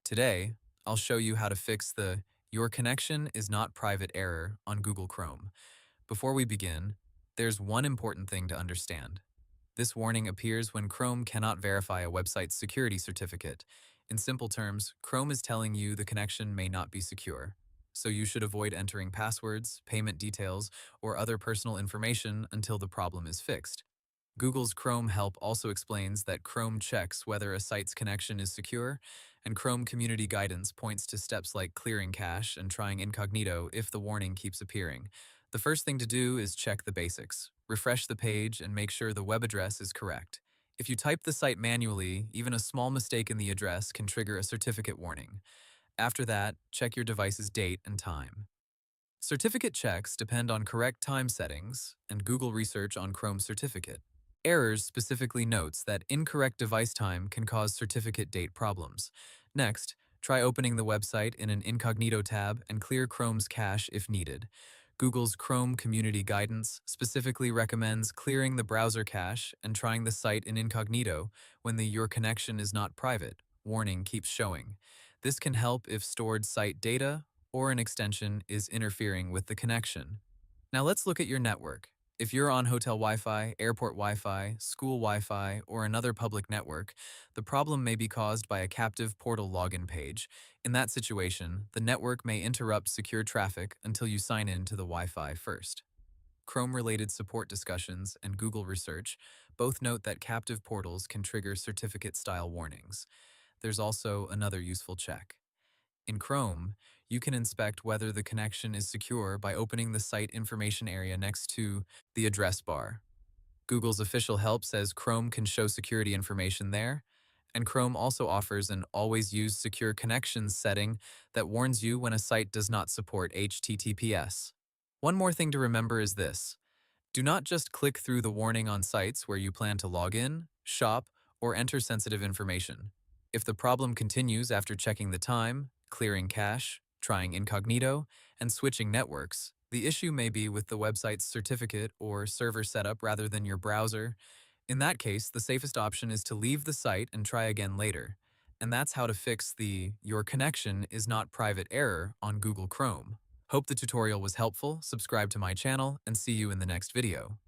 Today, I'll show you how to fix the "Your connection is not private" error on Google Chrome. Before we begin, there's one important thing to understand. This warning appears when Chrome cannot verify a website's security certificate. In simple terms, Chrome is telling you the connection may not be secure. So you should avoid entering passwords, payment details, or other personal information until the problem is fixed. Google's Chrome Help also explains that Chrome checks whether a site's connection is secure, and Chrome Community Guidance points to steps like clearing cache and trying Incognito if the warning keeps appearing. The first thing to do is check the basics. Refresh the page and make sure the web address is correct. If you type the site manually, even a small mistake in the address can trigger a certificate warning. After that, check your device's date and time. Certificate checks depend on correct time settings and Google research on Chrome certificate. Errors specifically notes that incorrect device time can cause certificate date problems. Next, try opening the website in an Incognito tab and clear Chrome's cache if needed. Google's Chrome Community Guidance specifically recommends clearing the browser cache and trying the site in Incognito when the "Your connection is not private" warning keeps showing. This can help if stored site data or an extension is interfering with the connection. Now let's look at your network. If you're on hotel Wi-Fi, airport Wi-Fi, school Wi-Fi, or another public network, the problem may be caused by a captive portal login page. In that situation, the network may interrupt secure traffic until you sign in to the Wi-Fi first. Chrome-related support discussions and Google research both note that captive portals can trigger certificate-style warnings. There's also another useful check. In Chrome, you can inspect whether the connection is secure by opening the site information area next to the address bar. Google's official help says Chrome can show security information there, and Chrome also offers an Always Use Secure Connections setting that warns you when a site does not support HTTPS. One more thing to remember is this. Do not just click through the warning on sites where you plan to log in, shop, or enter sensitive information. If the problem continues after checking the time, clearing cache, trying Incognito, and switching networks, the issue may be with the website's certificate or server setup rather than your browser. In that case, the safest option is to leave the site and try again later. And that's how to fix the "Your connection is not private" error on Google Chrome. Hope the tutorial was helpful, subscribe to my channel, and see you in the next video.